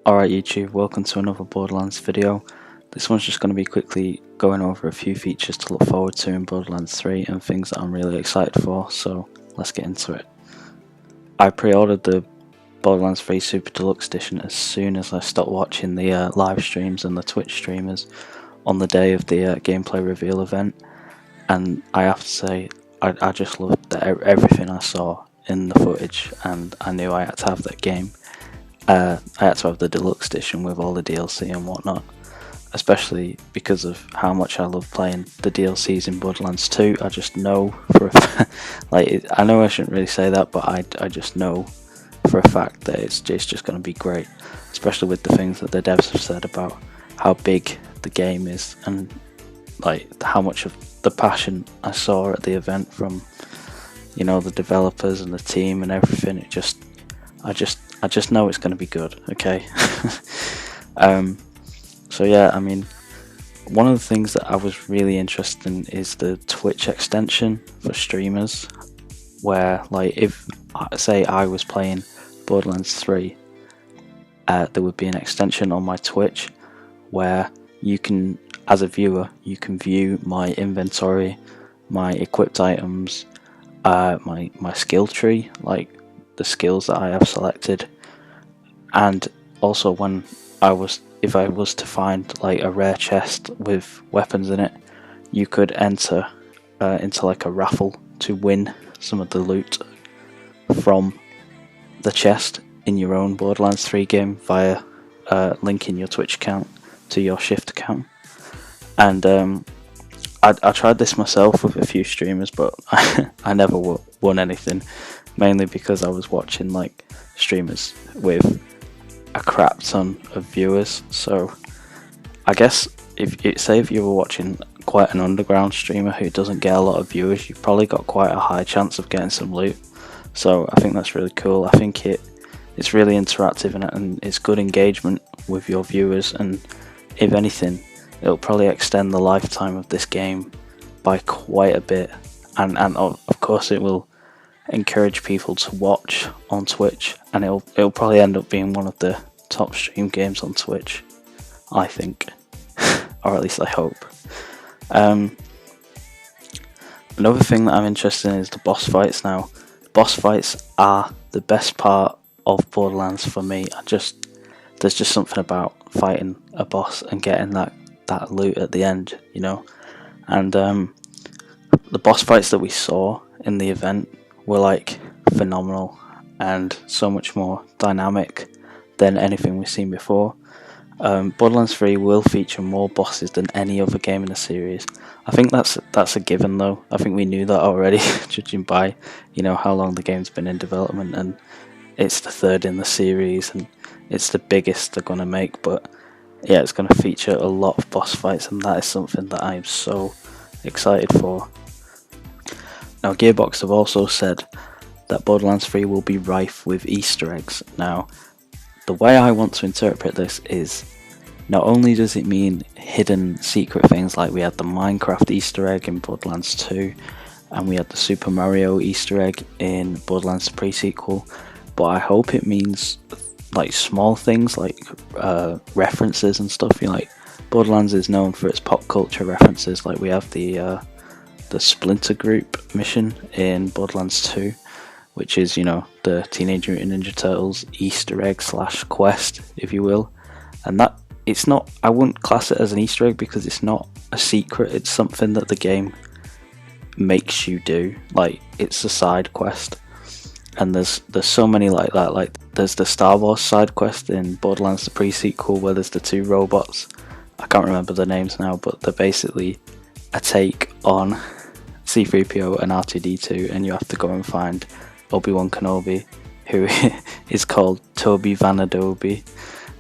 Alright YouTube, welcome to another Borderlands video. This one's just going to be quickly going over a few features to look forward to in Borderlands 3 and things that I'm really excited for, so let's get into it. I pre-ordered the Borderlands 3 Super Deluxe edition as soon as I stopped watching the live streams and the Twitch streamers on the day of the gameplay reveal event, and I have to say I just loved everything I saw in the footage, and I knew I had to have that game. I had to have the deluxe edition with all the DLC and whatnot, especially because of how much I love playing the DLCs in Borderlands 2. I just know for I know I shouldn't really say that, but I just know for a fact that it's just going to be great, especially with the things that the devs have said about how big the game is and like how much of the passion I saw at the event from, you know, the developers and the team and everything. I just know it's going to be good, okay? So yeah, I mean, one of the things that I was really interested in is the Twitch extension for streamers, where like if say I was playing Borderlands 3, there would be an extension on my Twitch where you can, as a viewer, you can view my inventory, my equipped items, my skill tree, like the skills that I have selected, and also if I was to find like a rare chest with weapons in it, you could enter into like a raffle to win some of the loot from the chest in your own Borderlands 3 game via linking your Twitch account to your Shift account. And I tried this myself with a few streamers, but I never won anything, mainly because I was watching like streamers with a crap ton of viewers. So I guess if you were watching quite an underground streamer who doesn't get a lot of viewers, you've probably got quite a high chance of getting some loot. So I think that's really cool. I think it's really interactive and it's good engagement with your viewers, and if anything, it'll probably extend the lifetime of this game by quite a bit, and of course it will encourage people to watch on Twitch, and it'll probably end up being one of the top stream games on Twitch, I think, or at least I hope. Another thing that I'm interested in is the boss fights. Now, boss fights are the best part of Borderlands for me. There's just something about fighting a boss and getting that loot at the end, you know. And the boss fights that we saw in the event were like phenomenal and so much more dynamic than anything we've seen before. Borderlands 3 will feature more bosses than any other game in the series. I think that's a given though. I think we knew that already, judging by, you know, how long the game's been in development, and it's the third in the series and it's the biggest they're going to make. But yeah, it's going to feature a lot of boss fights, and that is something that I'm so excited for. Now, Gearbox have also said that Borderlands 3 will be rife with Easter eggs. Now, the way I want to interpret this is, not only does it mean hidden secret things like we had the Minecraft Easter egg in Borderlands 2, and we had the Super Mario Easter egg in Borderlands pre-sequel, but I hope it means like small things like references and stuff. You know, like Borderlands is known for its pop culture references. Like we have the Splinter Group mission in Borderlands 2, which is, you know, the Teenage Mutant Ninja Turtles Easter egg / quest, if you will. And that, it's not, I wouldn't class it as an Easter egg because it's not a secret. It's something that the game makes you do. Like, it's a side quest. And there's so many like that. Like there's the Star Wars side quest in Borderlands the pre-sequel where there's the two robots. I can't remember the names now, but they're basically a take on C-3PO and R2-D2, and you have to go and find Obi-Wan Kenobi, who is called Toby Vanadobi.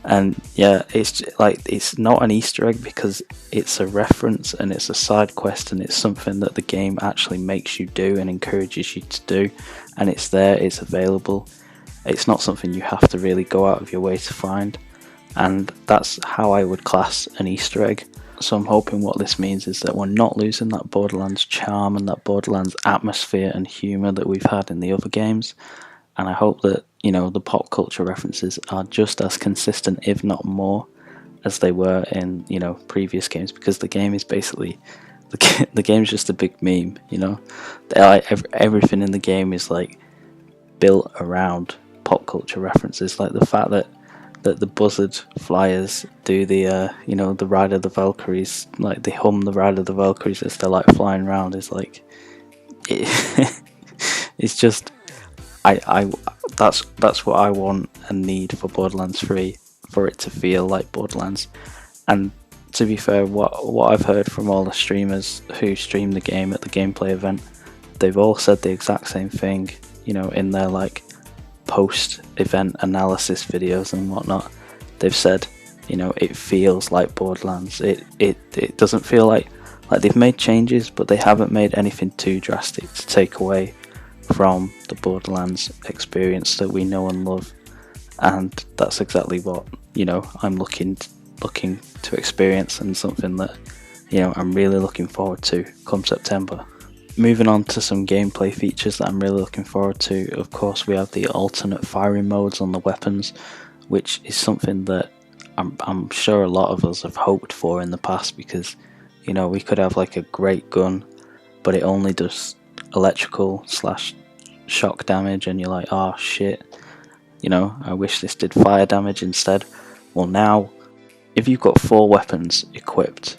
And yeah, it's like, it's not an Easter egg because it's a reference and it's a side quest, and it's something that the game actually makes you do and encourages you to do, and it's there, it's available. It's not something you have to really go out of your way to find, and that's how I would class an Easter egg. So I'm hoping what this means is that we're not losing that Borderlands charm and that Borderlands atmosphere and humour that we've had in the other games, and I hope that, you know, the pop culture references are just as consistent, if not more, as they were in, you know, previous games, because the game is basically the game's just a big meme, you know. Everything in the game is like built around pop culture references, like the fact that the buzzard flyers do the you know, the Ride of the Valkyries, like they hum the Ride of the Valkyries as they're like flying around, is like it, it's just I that's what I want and need for Borderlands 3, for it to feel like Borderlands. And to be fair, what I've heard from all the streamers who stream the game at the gameplay event, they've all said the exact same thing, you know, in their like post-event analysis videos and whatnot. They've said, you know, it feels like Borderlands. It doesn't feel like they've made changes, but they haven't made anything too drastic to take away from the Borderlands experience that we know and love. And that's exactly what, you know, I'm looking to experience, and something that, you know, I'm really looking forward to come September. Moving on to some gameplay features that I'm really looking forward to, of course we have the alternate firing modes on the weapons, which is something that I'm sure a lot of us have hoped for in the past, because, you know, we could have like a great gun but it only does electrical slash shock damage, and you're like, oh shit, you know, I wish this did fire damage instead. Well, now if you've got 4 weapons equipped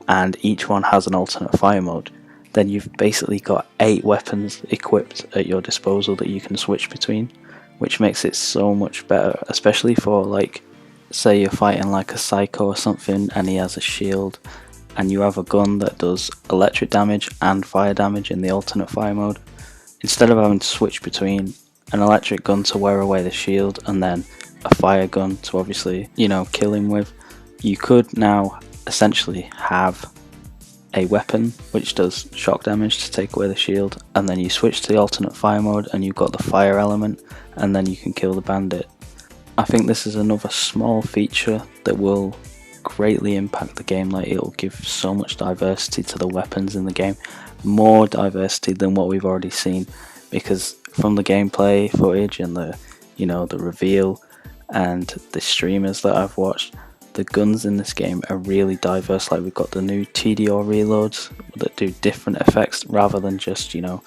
and each one has an alternate fire mode, then you've basically got 8 weapons equipped at your disposal that you can switch between, which makes it so much better, especially for, like, say you're fighting like a psycho or something and he has a shield and you have a gun that does electric damage and fire damage in the alternate fire mode. Instead of having to switch between an electric gun to wear away the shield and then a fire gun to obviously, you know, kill him with, you could now essentially have a weapon which does shock damage to take away the shield, and then you switch to the alternate fire mode and you've got the fire element, and then you can kill the bandit. I think this is another small feature that will greatly impact the game. Like, it'll give so much diversity to the weapons in the game, more diversity than what we've already seen, because from the gameplay footage and the, you know, the reveal and the streamers that I've watched, the guns in this game are really diverse. Like, we've got the new TDR reloads that do different effects rather than just, you know,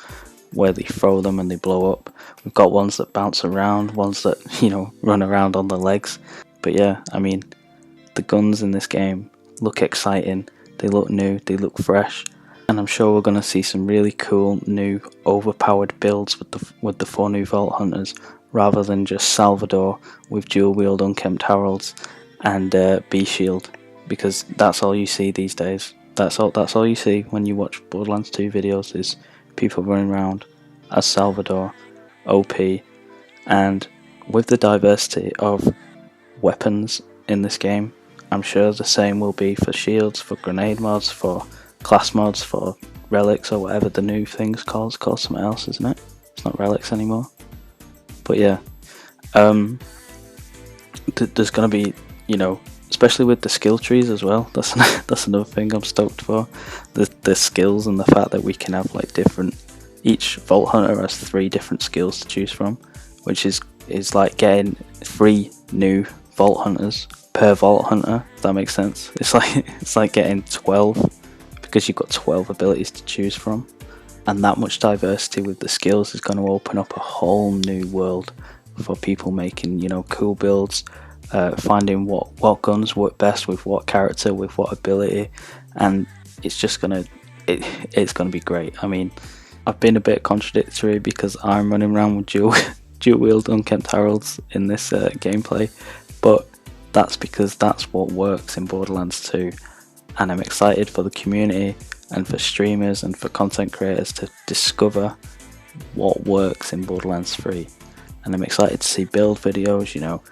where they throw them and they blow up. We've got ones that bounce around, ones that, you know, run around on the legs. But yeah, I mean, the guns in this game look exciting, they look new, they look fresh, and I'm sure we're going to see some really cool new overpowered builds with the 4 new Vault Hunters, rather than just Salvador with dual wield unkempt heralds and B shield, because that's all you see these days. That's all you see when you watch Borderlands 2 videos, is people running around as Salvador, OP. And with the diversity of weapons in this game, I'm sure the same will be for shields, for grenade mods, for class mods, for relics, or whatever the new thing's called. It's called something else, isn't it? It's not relics anymore. But yeah, there's going to be, you know, especially with the skill trees as well, that's another thing I'm stoked for. The skills, and the fact that we can have like different, each Vault Hunter has 3 different skills to choose from, which is like getting 3 new Vault Hunters per Vault Hunter, if that makes sense. It's like getting 12, because you've got 12 abilities to choose from. And that much diversity with the skills is going to open up a whole new world for people making, you know, cool builds, finding what guns work best with what character, with what ability, and it's just gonna it's gonna be great. I mean, I've been a bit contradictory because I'm running around with dual wield unkempt heralds in this gameplay, but that's because that's what works in Borderlands 2, and I'm excited for the community and for streamers and for content creators to discover what works in Borderlands 3. And I'm excited to see build videos, you know,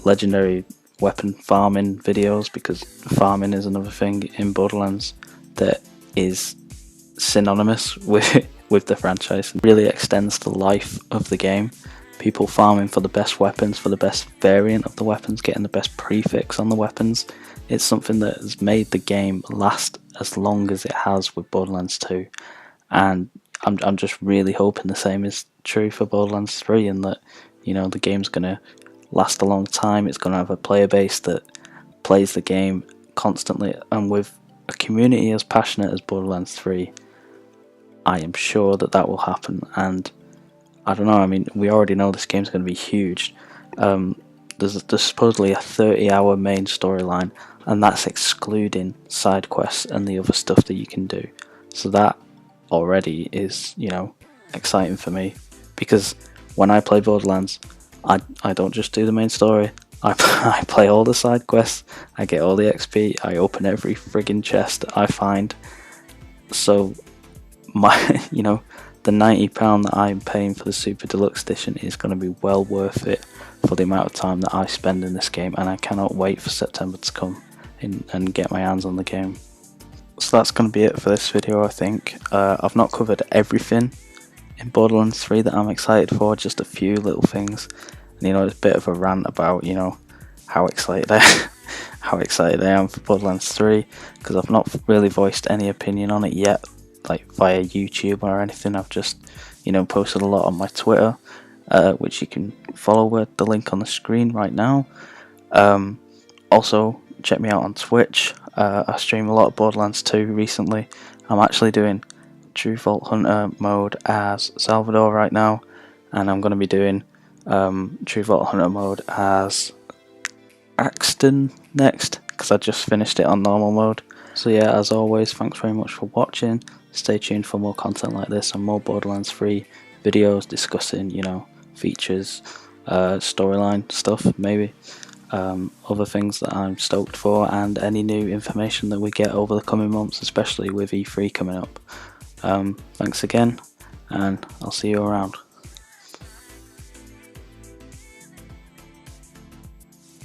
legendary weapon farming videos, because farming is another thing in Borderlands that is synonymous with the franchise, and really extends the life of the game. People farming for the best weapons, for the best variant of the weapons, getting the best prefix on the weapons. It's something that has made the game last as long as it has with Borderlands 2, and I'm just really hoping the same is true for Borderlands 3, and that You know, the game's gonna last a long time. It's gonna have a player base that plays the game constantly, and with a community as passionate as Borderlands 3, I am sure that that will happen. And I don't know, I mean, we already know this game's going to be huge. There's supposedly a 30-hour main storyline, and that's excluding side quests and the other stuff that you can do. So that already is, you know, exciting for me, because when I play Borderlands, I don't just do the main story. I play all the side quests, I get all the XP, I open every friggin' chest I find. So my, you know, the £90 that I'm paying for the Super Deluxe edition is going to be well worth it for the amount of time that I spend in this game, and I cannot wait for September to come in and get my hands on the game. So that's going to be it for this video, I think. I've not covered everything in Borderlands 3 that I'm excited for, just a few little things. And, you know, it's a bit of a rant about, you know, how excited I am for Borderlands 3, because I've not really voiced any opinion on it yet, like via YouTube or anything. I've just, you know, posted a lot on my Twitter, which you can follow with the link on the screen right now. Also, check me out on Twitch. I stream a lot of Borderlands 2 recently. I'm actually doing True Vault Hunter mode as Salvador right now, and I'm going to be doing True Vault Hunter mode as Axton next, because I just finished it on normal mode. So yeah, as always, thanks very much for watching. Stay tuned for more content like this and more Borderlands 3 videos discussing, you know, features, storyline stuff, maybe, other things that I'm stoked for, and any new information that we get over the coming months, especially with E3 coming up. Thanks again, and I'll see you around.